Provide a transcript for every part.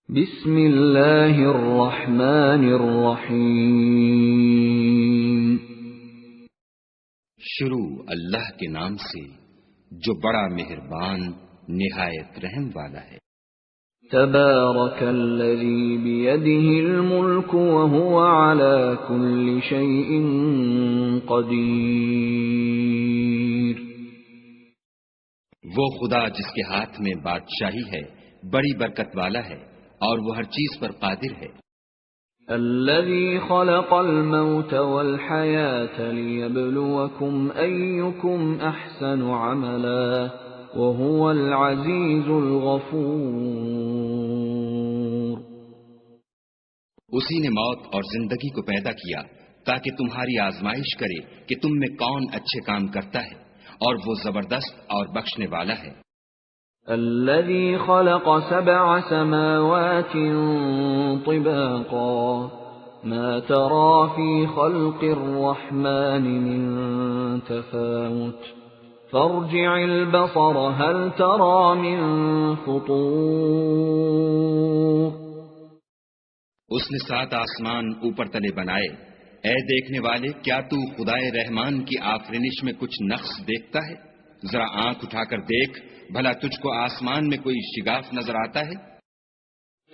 بسم اللہ الرحمن الرحیم۔ شروع اللہ کے نام سے جو بڑا مہربان نہایت رحم والا ہے۔ تبارک الذی بیدہ الملک وہو علی کل شیء قدیر۔ وہ خدا جس کے ہاتھ میں بادشاہی ہے بڑی برکت والا ہے اور وہ ہر چیز پر قادر ہے۔ الذي خلق الموت والحياة ليبلوكم أيكم أحسن عملا وهو العزيز الغفور۔ اسی نے موت اور زندگی کو پیدا کیا تاکہ تمہاری آزمائش کرے کہ تم میں کون اچھے کام کرتا ہے، اور وہ زبردست اور بخشنے والا ہے۔ الذي خلق 7 سماوات طباقا ما ترى في خلق الرحمن من تفاوت فارجع البصر هل ترى من فطور۔ اس نے 7 آسمان اوپر تلے بنائے، اے دیکھنے والے کیا تو خدائے رحمان کی آفرینش میں کچھ نقص دیکھتا ہے؟ ذرا آنکھ اٹھا کر دیکھ، بھلا تجھ کو آسمان میں کوئی شگاف نظر آتا ہے؟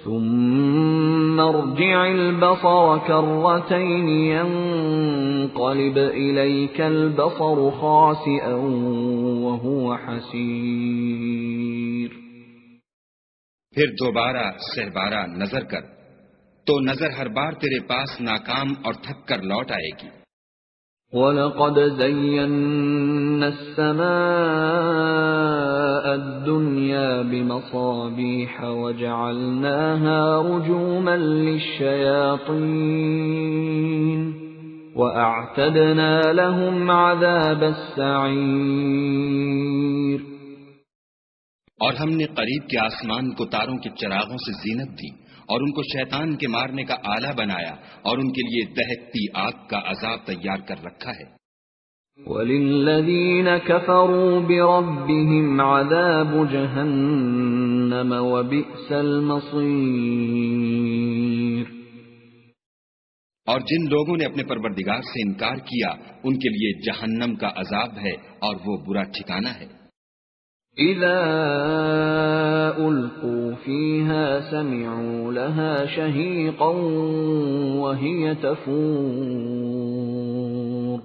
ثم ارجع البصر كرتين ينقلب إليك البصر خاسئا وهو حسير۔ پھر دوبارہ سہبارہ نظر کر تو نظر ہر بار تیرے پاس ناکام اور تھک کر لوٹ آئے گی۔ وَلَقَدْ زَيَّنَّا السَّمَاءَ الدُّنْيَا بِمَصَابِيحَ وَجَعَلْنَاهَا رُجُومًا لِلشَّيَاطِينِ وَأَعْتَدْنَا لَهُمْ عَذَابَ السَّعِيرِ۔ اور ہم نے قریب کے آسمان کو تاروں کے چراغوں سے زینت دی اور ان کو شیطان کے مارنے کا آلہ بنایا اور ان کے لیے دہکتی آگ کا عذاب تیار کر رکھا ہے۔ وَلِلَّذِينَ كَفَرُوا بِرَبِّهِمْ عَذَابُ جَهَنَّمَ وَبِئْسَ الْمَصِيرُ۔ اور جن لوگوں نے اپنے پروردگار سے انکار کیا ان کے لیے جہنم کا عذاب ہے اور وہ برا ٹھکانہ ہے۔ اذا القوا فيها سمعوا لها شهيقا وهي تفور۔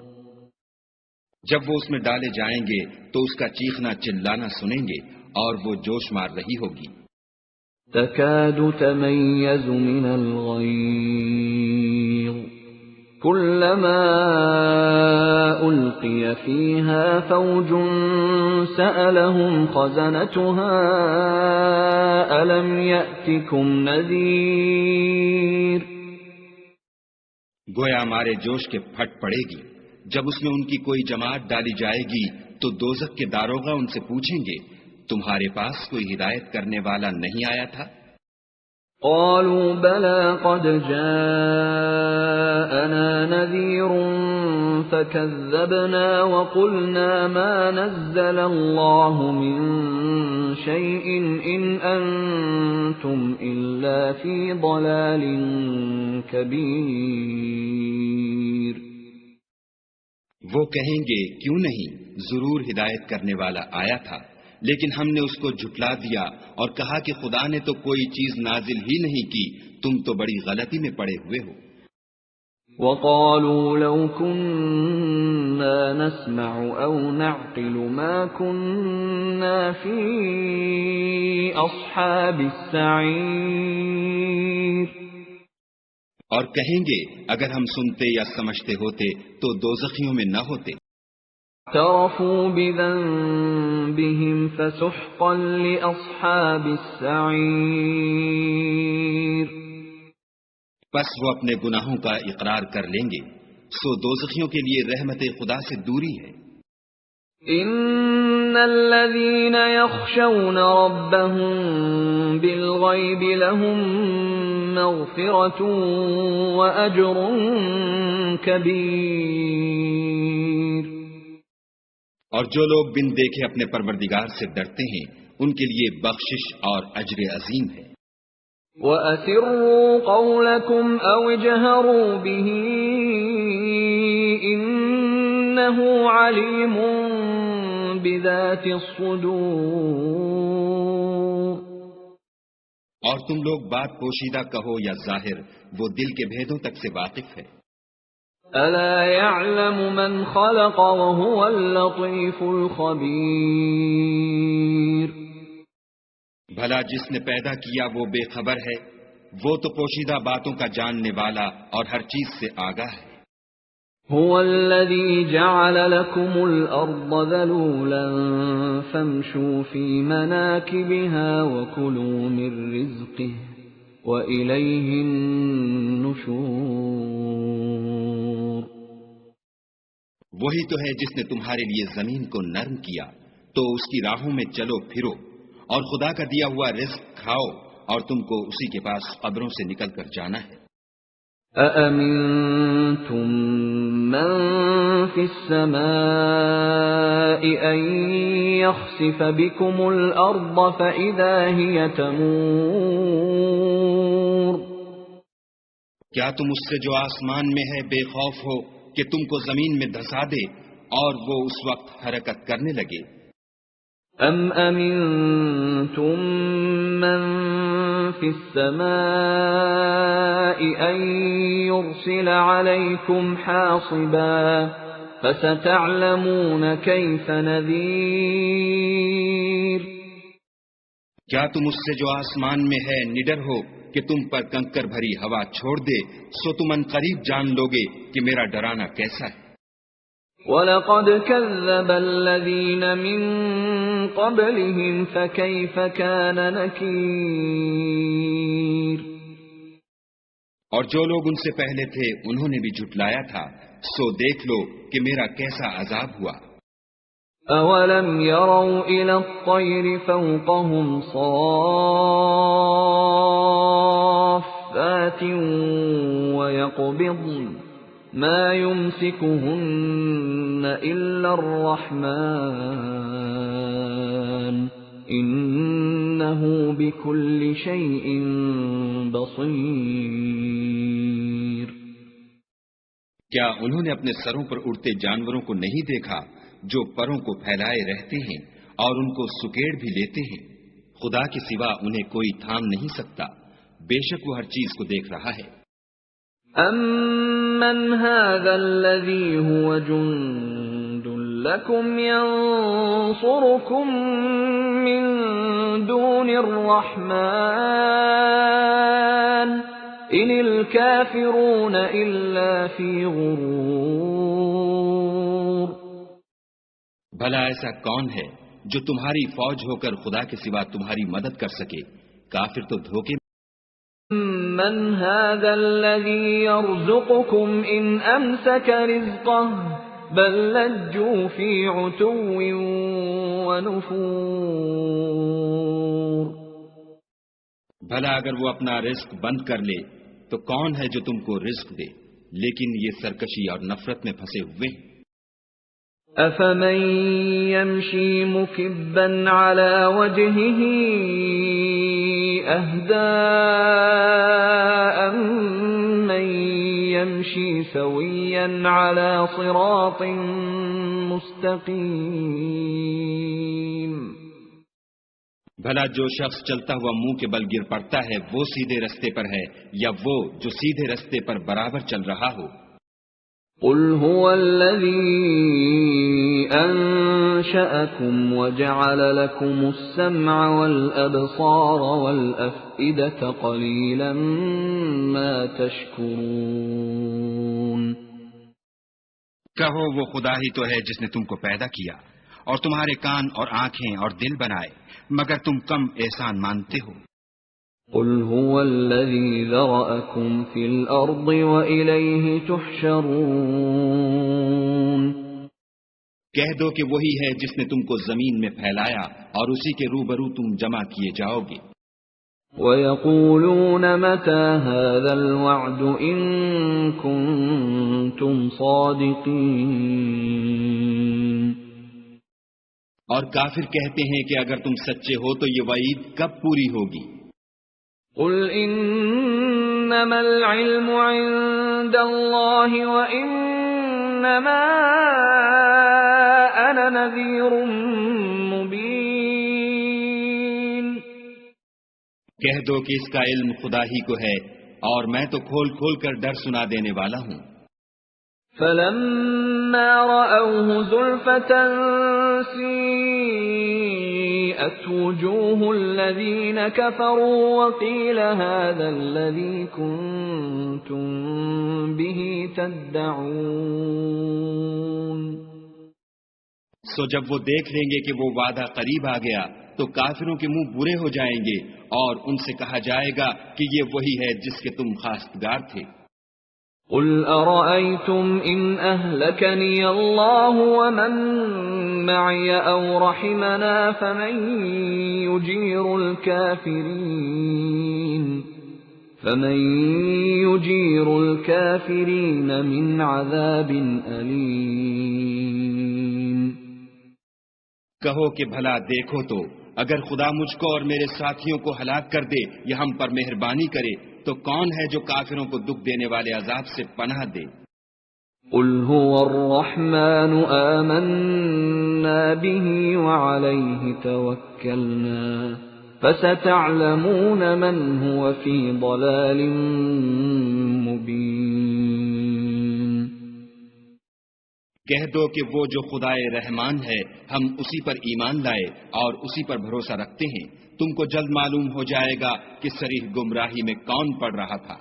جب وہ اس میں ڈالے جائیں گے تو اس کا چیخنا چلانا سنیں گے اور وہ جوش مار رہی ہوگی۔ تكاد تميز من الغيظ كلما ألقي فيها فوج سألهم خزنتها ألم يأتكم نذير۔ گویا ہمارے جوش کے پھٹ پڑے گی جب اس میں ان کی کوئی جماعت ڈالی جائے گی تو دوزخ کے داروغہ ان سے پوچھیں گے تمہارے پاس کوئی ہدایت کرنے والا نہیں آیا تھا؟ قالوا بلى قد جاءنا نذير فكذبنا وقلنا ما نزل الله من شيء إن أنتم إلا في ضلال كبير۔ وہ کہیں گے کیوں نہیں، ضرور ہدایت کرنے والا آیا تھا، لیکن ہم نے اس کو جھٹلا دیا اور کہا کہ خدا نے تو کوئی چیز نازل ہی نہیں کی، تم تو بڑی غلطی میں پڑے ہوئے ہو۔ وقالوا لو كنا نسمع او نعقل ما كنا في اصحاب السعير۔ اور کہیں گے اگر ہم سنتے یا سمجھتے ہوتے تو دوزخیوں میں نہ ہوتے۔ اعترفوا بذنبهم فسحقا لأصحاب السعير۔ پس وہ اپنے گناہوں کا اقرار کر لیں گے، سو دوزخیوں کے لیے رحمت خدا سے دوری ہے۔ ان الذين يخشون ربهم بالغيب لهم مغفرة وأجر كبير۔ اور جو لوگ بن دیکھے اپنے پروردگار سے ڈرتے ہیں ان کے لیے بخشش اور اجر عظیم ہے۔ وَأَسِرُّوا قَوْلَكُمْ أَوْ اجْهَرُوا بِهِ إِنَّهُ عَلِيمٌ بِذَاتِ الصُّدُورِ۔ اور تم لوگ بات پوشیدہ کہو یا ظاہر، وہ دل کے بھیدوں تک سے واقف ہے۔ أَلَا يَعْلَمُ مَنْ خَلَقَ وَهُوَ اللَّطِيفُ الْخَبِيرُ۔ بھلا جس نے پیدا کیا وہ بے خبر ہے، وہ تو پوشیدہ باتوں کا جاننے والا اور ہر چیز سے آگاہ ہے۔ هو الذي جعل لكم الأرض ذلولا فامشوا في مناكبها وكلوا من رزقه وإليه النشور۔ وہی تو ہے جس نے تمہارے لیے زمین کو نرم کیا، تو اس کی راہوں میں چلو پھرو اور خدا کا دیا ہوا رزق کھاؤ، اور تم کو اسی کے پاس قبروں سے نکل کر جانا ہے۔ أَأَمِنْتُمْ مَنْ فِي السَّمَاءِ أَنْ يَخْسِفَ بِكُمُ الْأَرْضَ فَإِذَا هِيَ تَمُورُ۔ کیا تم اس سے جو آسمان میں ہے بے خوف ہو کہ تم کو زمین میں دھسا دے اور وہ اس وقت حرکت کرنے لگے؟ أَمْ أَمِنْتُمْ مَنْ فِي السَّمَاءِ أَنْ يُرْسِلَ عَلَيْكُمْ حَاصِبًا فَسَتَعْلَمُونَ كَيْفَ نَذِيرٌ۔ کیا تم اس سے جو آسمان میں ہے نڈر ہو کہ تم پر کنکر بھری ہوا چھوڑ دے، سو تم ان قریب جان لوگے کہ میرا ڈرانا کیسا ہے۔ وَلَقَدْ كَذَّبَ الَّذِينَ مِن قَبْلِهِمْ فَكَيْفَ كَانَ نَكِيرٌ۔ اور جو لوگ ان سے پہلے تھے انہوں نے بھی جھٹلایا تھا، سو دیکھ لو کہ میرا کیسا عذاب ہوا۔ أَوَلَمْ يَرَوْا إِلَى الطَّيْرِ فَوْقَهُمْ صَافَّاتٍ وَيَقْبِضْنَ مَا يُمْسِكُهُنَّ إِلَّا الرَّحْمَنُ إِنَّهُ بِكُلِّ شَيْءٍ بَصِيرٌ۔ کیا انہوں نے اپنے سروں پر اڑتے جانوروں کو نہیں دیکھا جو پروں کو پھیلائے رہتے ہیں اور ان کو سکیڑ بھی لیتے ہیں؟ خدا کے سوا انہیں کوئی تھام نہیں سکتا، بے شک وہ ہر چیز کو دیکھ رہا ہے۔ أَمَّنْ هَذَا الَّذِي هُوَ جُنْدٌ لَكُمْ يَنْصُرُكُمْ مِنْ دُونِ الرَّحْمَنِ إِنِ الْكَافِرُونَ إِلَّا فِي غُرُورٍ۔ بھلا ایسا کون ہے جو تمہاری فوج ہو کر خدا کے سوا تمہاری مدد کر سکے؟ کافر تو دھوکے۔ من هذا الذي يرزقكم إن أمسك رزقه بل لجوا في عتو ونفور۔ بھلا اگر وہ اپنا رزق بند کر لے تو کون ہے جو تم کو رزق دے، لیکن یہ سرکشی اور نفرت میں پھنسے ہوئے ہیں۔ أفمن يمشي مكبا على وجهه أهدى أمن يمشي سويا على صراط مستقيم۔ بھلا جو شخص چلتا ہوا منہ کے بل گر پڑتا ہے وہ سیدھے رستے پر ہے یا وہ جو سیدھے رستے پر برابر چل رہا ہو؟ قل هو الذي أنشأكم وجعل لكم السمع والأبصار والأفئدة قليلا ما تشكرون۔ کہو وہ خدا ہی تو ہے جس نے تم کو پیدا کیا اور تمہارے کان اور آنکھیں اور دل بنائے، مگر تم کم احسان مانتے ہو۔ قل هو الذي ذرأكم في الأرض وإليه تحشرون۔ کہہ دو کہ وہی ہے جس نے تم کو زمین میں پھیلایا اور اسی کے روبرو تم جمع کیے جاؤ گے۔ وَيَقُولُونَ مَتَى هَذَا الْوَعْدُ إِن كُنتُمْ صَادِقِينَ۔ اور کافر کہتے ہیں کہ اگر تم سچے ہو تو یہ وعید کب پوری ہوگی؟ قل انما العلم عند اللہ وانما انا نذیر مبین، کہہ دو کہ اس کا علم خدا ہی کو ہے اور میں تو کھول کھول کر ڈر سنا دینے والا ہوں۔ فلما رأوه زلفة سيئت وجوه الذين كفروا وقيل هذا الذي كنتم به تدعون۔ سو جب وہ دیکھ لیں گے کہ وہ وعدہ قریب آ گیا تو کافروں کے منہ برے ہو جائیں گے اور ان سے کہا جائے گا کہ یہ وہی ہے جس کے تم خواستگار تھے۔ قل أرأيتم إن أهلكني الله ومن معي أو رحمنا فمن يجير الكافرين من عذاب أليم۔ کہو کہ بھلا دیکھو تو اگر خدا مجھ کو اور میرے ساتھیوں کو ہلاک کر دے یا ہم پر مہربانی کرے تو کون ہے جو کافروں کو دکھ دینے والے عذاب سے پناہ دے؟ قل هو الرحمن آمنا به وعليه توكلنا فستعلمون من هو في ضلال مبين۔ کہہ دو کہ وہ جو خدائے رحمان ہے ہم اسی پر ایمان لائے اور اسی پر بھروسہ رکھتے ہیں، تم کو جلد معلوم ہو جائے گا کہ صریح گمراہی میں کون پڑ رہا تھا۔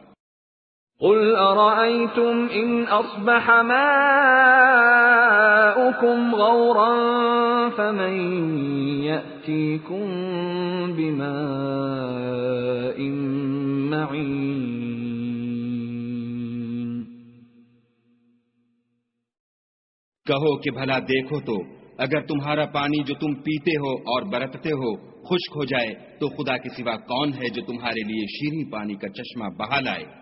قل ارأيتم ان اصبح ماؤكم غورا فمن يأتيكم بماء معين۔ کہو کہ بھلا دیکھو تو اگر تمہارا پانی جو تم پیتے ہو اور برتتے ہو خشک ہو جائے تو خدا کے سوا کون ہے جو تمہارے لیے شیریں پانی کا چشمہ بہا لائے؟